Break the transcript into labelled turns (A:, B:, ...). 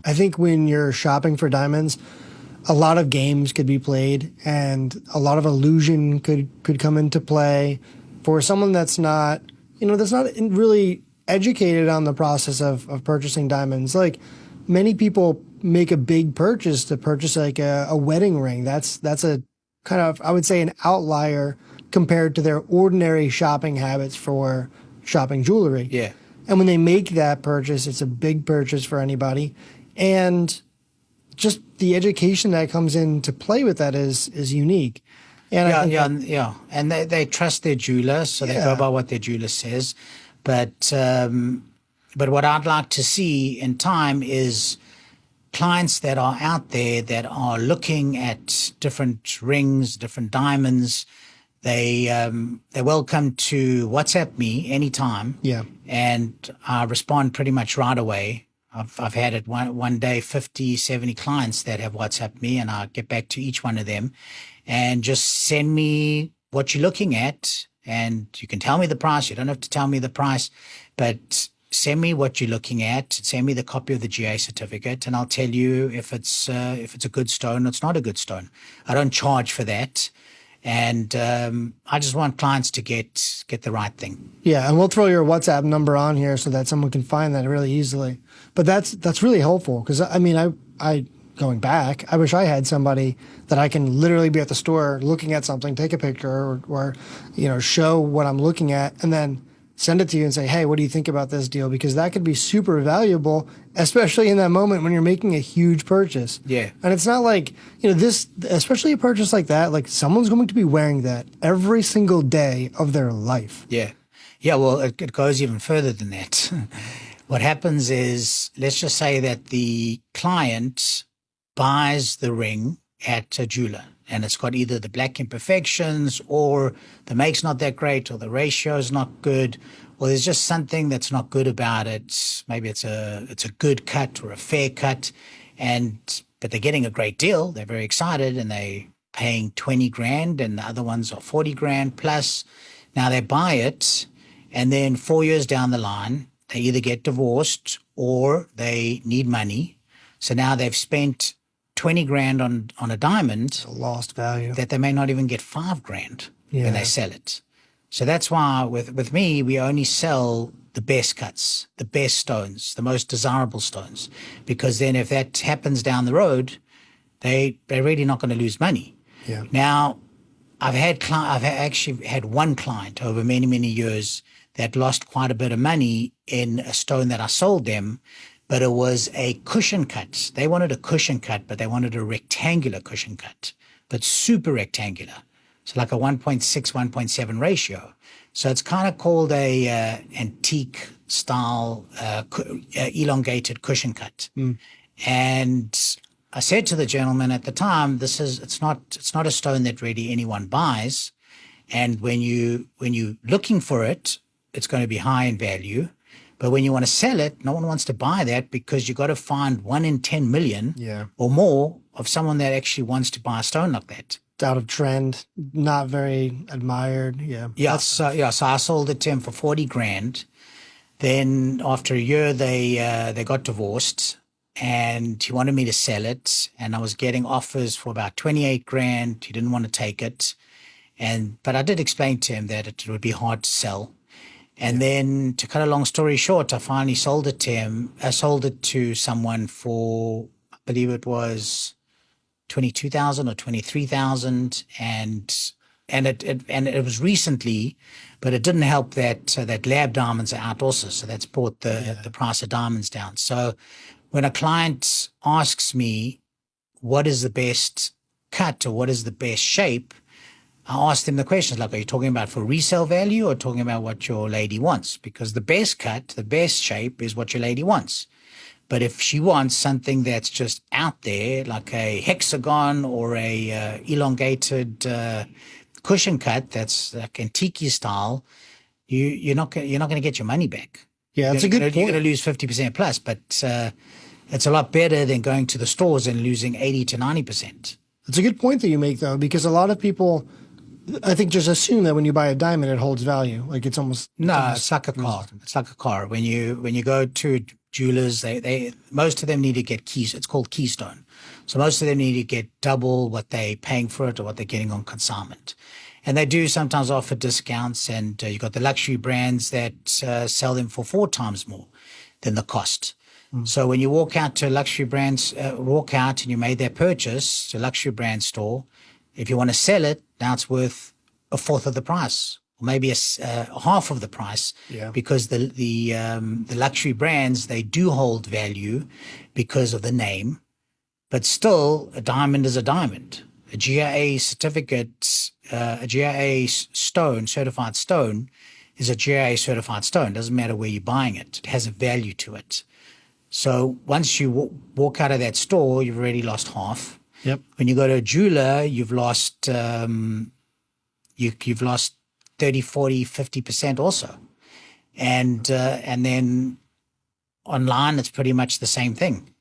A: I think when you're shopping for diamonds, a lot of games could be played and a lot of illusion could come into play for someone that's not, that's not really educated on the process of purchasing diamonds. Like, many people make a big purchase to purchase like a wedding ring. That's a kind of, I would say, an outlier compared to their ordinary shopping habits for shopping jewelry.
B: Yeah.
A: And when they make that purchase, it's a big purchase for anybody. And just the education that comes into play with that is unique. And
B: yeah. And they trust their jeweler, so they go by what their jeweler says. But what I'd like to see in time is clients that are out there that are looking at different rings, different diamonds. They're welcome to WhatsApp me anytime.
A: Yeah.
B: And I respond pretty much right away. I've had it one day, 50, 70 clients that have WhatsApped me, and I get back to each one of them and just send me what you're looking at. And you can tell me the price. You don't have to tell me the price, but send me what you're looking at. Send me the copy of the GA certificate, and I'll tell you if it's a good stone or it's not a good stone. I don't charge for that. And I just want clients to get the right thing.
A: Yeah, and we'll throw your WhatsApp number on here so that someone can find that really easily. But that's really helpful because, I mean, I going back, I wish I had somebody that I can literally be at the store looking at something, take a picture or show what I'm looking at, and then send it to you and say, hey, what do you think about this deal? Because that could be super valuable, especially in that moment when you're making a huge purchase.
B: Yeah.
A: And it's not like, this, especially a purchase like that, like someone's going to be wearing that every single day of their life.
B: Yeah. Yeah, well, it goes even further than that. What happens is, let's just say that the client buys the ring at a jeweler, and it's got either the black imperfections or the make's not that great or the ratio is not good, or there's just something that's not good about it. Maybe it's a good cut or a fair cut, but they're getting a great deal. They're very excited and they paying 20 grand and the other ones are 40 grand plus. Now they buy it, and then 4 years down the line, they either get divorced or they need money. So now they've spent 20 grand on a diamond.
A: It's a lost value.
B: That they may not even get 5 grand when they sell it. So that's why with me, we only sell the best cuts, the best stones, the most desirable stones. Because then if that happens down the road, they're really not going to lose money.
A: Yeah.
B: Now, I've actually had one client over many, many years that lost quite a bit of money in a stone that I sold them, but it was a cushion cut. They wanted a cushion cut, but they wanted a rectangular cushion cut, but super rectangular. So like a 1.6, 1.7 ratio. So it's kind of called a antique style elongated cushion cut. And I said to the gentleman at the time, it's not a stone that really anyone buys. And when you're looking for it, it's going to be high in value. But when you want to sell it, no one wants to buy that because you got to find 1 in 10 million or more of someone that actually wants to buy a stone like that.
A: It's out of trend, not very admired.
B: So I sold it to him for 40 grand. Then after a year, they got divorced, and he wanted me to sell it, and I was getting offers for about 28 grand. He didn't want to take it, but I did explain to him that it would be hard to sell. And then, to cut a long story short, I finally sold it to him. I sold it to someone for, I believe it was 22,000 or 23,000, and it was recently, but it didn't help that lab diamonds are out also. So that's brought the price of diamonds down. So when a client asks me what is the best cut or what is the best shape, I ask them the questions like, are you talking about for resale value or talking about what your lady wants? Because the best cut, the best shape is what your lady wants. But if she wants something that's just out there, like a hexagon or a elongated cushion cut that's like antique style, you're not going to get your money back.
A: Yeah, that's a good point.
B: You're going to lose 50% plus, but it's a lot better than going to the stores and losing 80 to 90%.
A: It's a good point that you make, though, because a lot of people, I think, just assume that when you buy a diamond, it holds value. Like it's almost
B: No, it's like a car. It's like a car. When you go to jewelers, they most of them need to get keys. It's called keystone. So most of them need to get double what they're paying for it or what they're getting on consignment. And they do sometimes offer discounts. And you've got the luxury brands that sell them for 4 times more than the cost. So when you walk out to a luxury brands, walk out and you made that purchase to a luxury brand store, if you want to sell it, now it's worth a fourth of the price, or maybe half of the price, because the luxury brands, they do hold value because of the name, but still a diamond is a diamond. A GIA certificate, a GIA stone, certified stone, is a GIA certified stone. Doesn't matter where you're buying it. It has a value to it. So once you walk out of that store, you've already lost half.
A: Yep.
B: When you go to a jeweler, you've lost you've lost 30, 40, 50% also. And then online, it's pretty much the same thing.